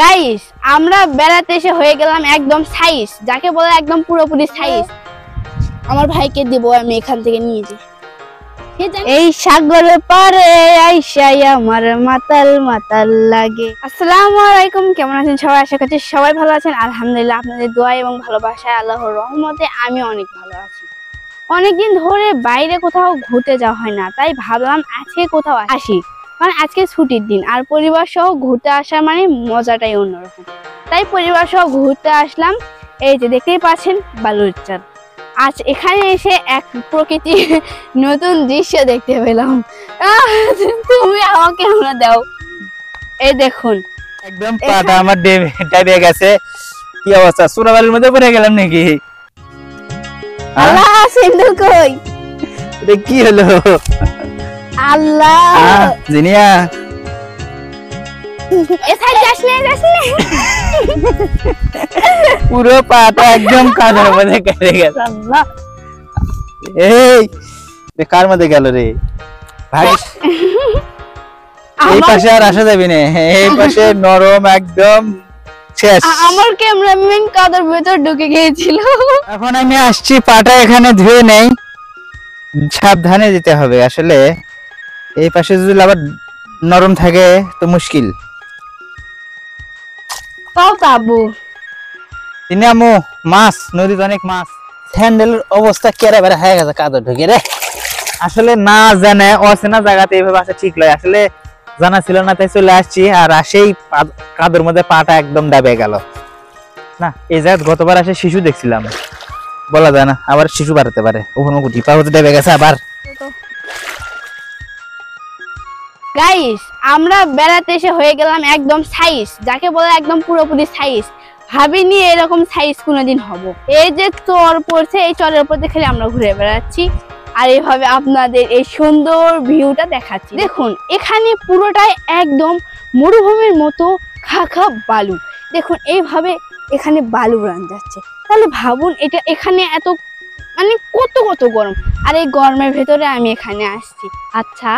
Guys আমরা বেড়াতে এসে হয়ে গেলাম একদম সাইজ, যাকে বলে একদম পুরোপুরি সাইজ। আমার ভাইকে দিব আমি এখান থেকে নিয়ে যাই। এই সাগরের পারে আইসাই আমার মাতাল মাতাল লাগে। আসসালামু আলাইকুম, কেমন আছেন সবাই? আশা করছি সবাই ভালো আছেন। আলহামদুলিল্লাহ, আপনাদের দোয়া এবং ভালোবাসায় আল্লাহর রহমতে আমি অনেক ভালো আছি। অনেকদিন ধরে বাইরে কোথাও ঘুরতে যাওয়া হয় না, তাই ভাবলাম আজকে কোথাও আসি, কারণ আজকে ছুটির দিন আর পরিবার সহ ঘুরতে আসা মানে মজাটাই অন্যরকম। তাই পরিবার সহ ঘুরতে আসলাম। এই যে দেখতেই পাচ্ছেন বালুরচর। আজ এখানে এসে এক প্রকৃতির নতুন দৃশ্য দেখতে পেলাম। তুমি আমাকে আমরা দাও, এই দেখুন একদম পাটা আমার ডেবে গেছে। কি অবস্থা, সুরাবালির মধ্যে পড়ে গেলাম নাকি? আল্লাহ সিন্ধু কই রে, কি হলো? আল্লাহ জিনিয়া এসাই যাস না। পুরো পাটা একদম কাঁধের মধ্যে কেটে গেছে। আল্লাহ, এই কার মধ্যে গেল রে ভাই? এই পাশে আর আসা যাবে না, এই পাশে নরম একদম শেষ। আমার ক্যামেরাম্যান কাদের ভেতর ঢুকে গিয়েছিল। এখন আমি আসছি, পাটা এখানে ধুয়ে নেই, সাবধানে যেতে হবে। আসলে এই পাশে যদি আবার নরম থাকে তো মুশকিল। তাবু তিনি আমু মাছ, নদীতে অনেক মাছ। স্যান্ডেলের অবস্থা কেরা বেড়া হয়ে গেছে কাদর ঢুকে রে। আসলে না জানে অচেনা জায়গাতে এইভাবে আসা ঠিক নয়। আসলে জানা ছিল না, তাই চলে আসছি। আর আসেই কাদর মধ্যে পাটা একদম দাবে গেল। না, এই জায়গায় গতবার আসে শিশু দেখছিলাম, বলা যায় না, আবার শিশু বাড়াতে পারে। ওখানে কুটি পা হতে দেবে গেছে আবার। গাইস আমরা বেড়াতে এসে হয়ে গেলাম একদম সাইজ, যাকে বলে একদম পুরোপুরি সাইজ। ভাবিনি এরকম সাইজ কোনোদিন হব। এই যে চর পড়ছে, এই চরের উপর দিয়ে খালি আমরা ঘুরে বেড়াচ্ছি আর এইভাবে আপনাদের এই সুন্দর ভিউটা দেখাচ্ছি। দেখুন এখানে পুরোটাই একদম মরুভূমির মতো খাখা বালু। দেখুন এইভাবে এখানে বালু রান যাচ্ছে, তাহলে ভাবুন এটা এখানে এত মানে কত কত গরম। আর এই গরমের ভেতরে আমি এখানে আসছি। আচ্ছা,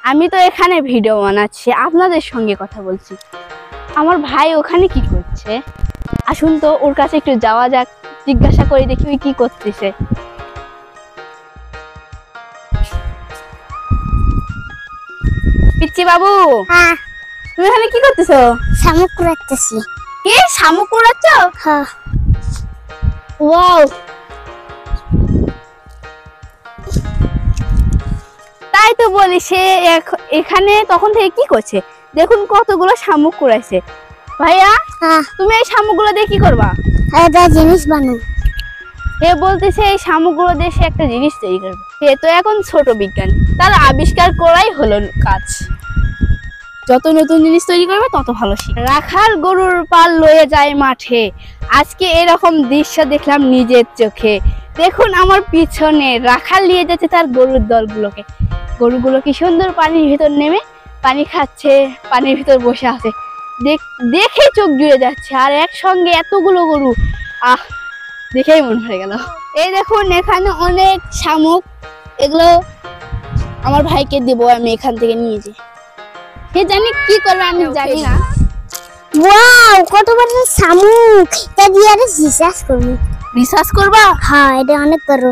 আমি তো এখানে ভিডিও বানাচ্ছি, আপনাদের সঙ্গে কথা বলছি। আমার ভাই ওখানে কি করছে? আসুন তো ওর কাছে একটু যাওয়া যাক, জিজ্ঞাসা করে দেখি ওই কি করতেছে। পিচ্চি বাবু, হ্যাঁ, তুমি এখানে কি করতেছো? শামুক কুড়াচ্ছি। কি শামুক কুড়াচ্ছ? হ্যাঁ। ওয়াও, তাই তো বলি, সে এখানে তখন থেকে কি করছে? দেখুন কতগুলো শামুক কুড়াইছে। ভাইয়া, হ্যাঁ, তুমি এই শামুকগুলো দিয়ে কি করবা? এটা জিনিস বানাও। সে বলতেছে এই শামুকগুলো দিয়ে সে একটা জিনিস তৈরি করবে। সে তো এখন ছোট বিজ্ঞানী, তার আবিষ্কার করাই হলো কাজ। যত নতুন জিনিস তৈরি করবে তত ভালো। রাখাল গরুর পাল লয়ে যায় মাঠে, আজকে এরকম দৃশ্য দেখলাম নিজের চোখে। দেখুন আমার পিছনে রাখাল নিয়ে যাচ্ছে তার গরুর দলগুলোকে। গরুগুলো কি সুন্দর পানির ভিতর নেমে পানি খাচ্ছে, পানির ভিতর বসে আছে, দেখে চোখ জুড়ে যাচ্ছে। আর একসঙ্গে এতগুলো গরু, আহ দেখেই মন ভরে গেল। এই দেখুন এখানে অনেক শামুক, এগুলো আমার ভাইকে দিব আমি এখান থেকে নিয়ে যাই। সে জানি কি করবে, আমি জানি না। ওয়াও, কত বড় শামুক! এটা দিয়ে আর রিসার্চ করব। রিসার্চ করবা? হ্যাঁ, এটা অনেক বড়,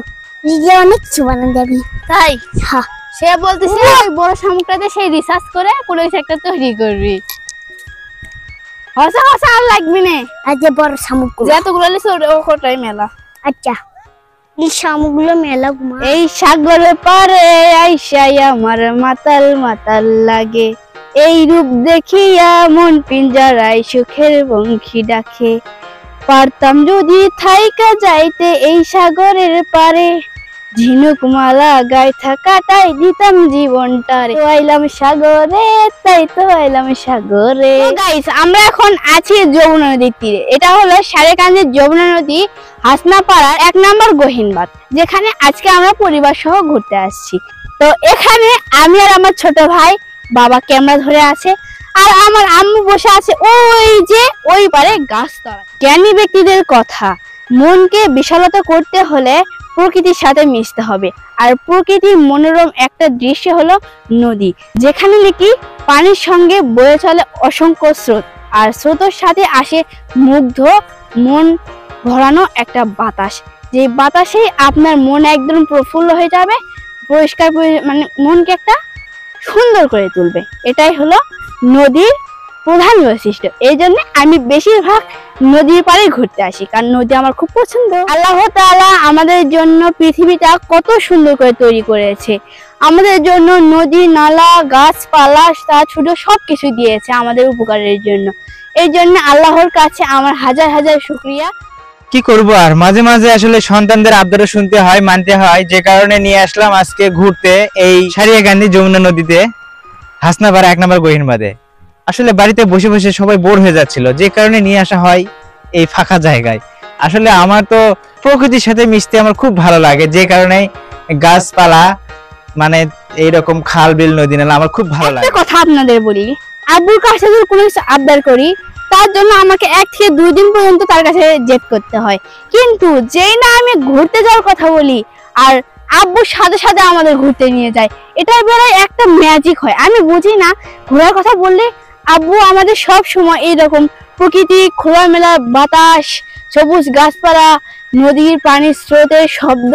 নিজে অনেক কিছু বানানো যাবে। তাই? হ্যাঁ। সে বলতেছে ওই বড় শামুকটাতে সেই রিসার্চ করে কোনো কিছু একটা তৈরি করবি। হসা হসা আর লাগবে না, আর যে বড় শামুক যতগুলো লিখছে ওটাই মেলা। আচ্ছা, এই শামুকগুলো মেলা ঘুমা। এই সাগরের পারে আইসাই আমার মাতাল মাতাল লাগে, এই রূপ দেখিয়া মন পিঞ্জরায় সুখের বংশী ডাকে। পারতাম যদি থাইকা যাইতে এই সাগরের পারে, ঝিনুক মালা গাইথা কাটাই দিতাম জীবনটারে। তো আইলাম সাগরে, তাই তো আইলাম সাগরে। গাইস আমরা এখন আছি যমুনা নদীর তীরে। এটা হলো সারেকান্দির যমুনা নদী, হাসনাপাড়ার 1 নম্বর গহীনবাদ, যেখানে আজকে আমরা পরিবার সহ ঘুরতে আসছি। তো এখানে আমি আর আমার ছোট ভাই, বাবা ক্যামেরা ধরে আছে, আর আমার আম্মু বসে আছে ওই যে ওই পারে গাছতলায়। জ্ঞানী ব্যক্তিদের কথা, মনকে বিশালতা করতে হলে প্রকৃতির সাথে মিশতে হবে। আর প্রকৃতির মনোরম একটা দৃশ্য হলো নদী, যেখানে নাকি পানির সঙ্গে বয়ে চলে অসংখ্য স্রোত। আর স্রোতের সাথে আসে মুগ্ধ মন ভরানো একটা বাতাস, যে বাতাসে আপনার মন একদম প্রফুল্ল হয়ে যাবে, পরিষ্কার মানে মনকে একটা সুন্দর করে তুলবে। এটাই হলো নদীর প্রধান বৈশিষ্ট্য। এই জন্য আমি বেশিরভাগ নদীর পাড়ে ঘুরতে আসি, কারণ নদী আমার খুব পছন্দ। আল্লাহ তাআলা আমাদের জন্য পৃথিবীটা কত সুন্দর করে তৈরি করেছে, আমাদের জন্য নদী নালা গাছপালা তা ছোট সবকিছু দিয়েছে আমাদের উপকারের জন্য। এই জন্য আল্লাহর কাছে আমার হাজার হাজার শুকরিয়া। কি করব আর, মাঝে মাঝে আসলে সন্তানদের আবদারও শুনতে হয়, মানতে হয়, যে কারণে নিয়ে আসলাম আজকে ঘুরতে এই সারিয়াকান্দি যমুনা নদীতে, হাসনাপাড়া 1 নম্বর গহীন বাঁধে। আসলে বাড়িতে বসে বসে সবাই বোর হয়ে যাচ্ছিল, যে কারণে নিয়ে আসা হয় এই ফাঁকা জায়গায়। আসলে আমার তো প্রকৃতির সাথে মিশতে আমার খুব ভালো লাগে, যে কারণে গাছপালা মানে এইরকম খাল বিল নদী নালা আমার খুব ভালো লাগে। একটা কথা আপনাদের বলি, আব্বুর কাছে যদি কোনো কিছু আবদার করি তার জন্য আমাকে 1 থেকে 2 দিন পর্যন্ত তার কাছে জেদ করতে হয়, কিন্তু যেই না আমি ঘুরতে যাওয়ার কথা বলি আর আব্বুর সাথে সাথে আমাদের ঘুরতে নিয়ে যায়, এটাই বড় একটা ম্যাজিক হয়। আমি বুঝি না, ঘোরার কথা বললে আব্বু আমাদের সব সময় এইরকম প্রকৃতি, খোলামেলা বাতাস, সবুজ গাছপালা, নদীর পানির স্রোতের শব্দ,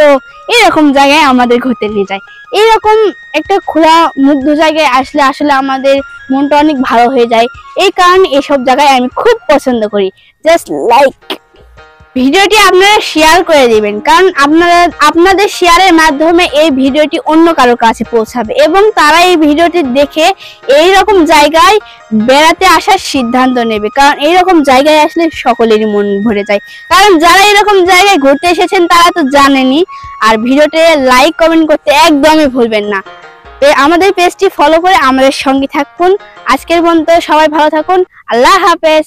এরকম জায়গায় আমাদের ঘুরতে নিয়ে যায়। এরকম একটা খোলা মুগ্ধ জায়গায় আসলে আসলে আমাদের মনটা অনেক ভালো হয়ে যায়। এই কারণে এসব জায়গায় আমি খুব পছন্দ করি। জাস্ট লাইক ভিডিওটি আপনারা শেয়ার করে দিবেন, কারণ আপনাদের শেয়ারের মাধ্যমে এই ভিডিওটি অন্য কারো কাছে পৌঁছাবে এবং তারা এই ভিডিওটি দেখে এই রকম জায়গায় বেড়াতে আসার সিদ্ধান্ত নেবে, কারণ এইরকম জায়গায় আসলে সকলেরই মন ভরে যায়। কারণ যারা এরকম জায়গায় ঘুরতে এসেছেন তারা তো জানেনই। আর ভিডিওতে লাইক কমেন্ট করতে একদমই ভুলবেন না। আমাদের পেজটি ফলো করে আমাদের সঙ্গে থাকুন। আজকের মতো সবাই ভালো থাকুন। আল্লাহ হাফেজ।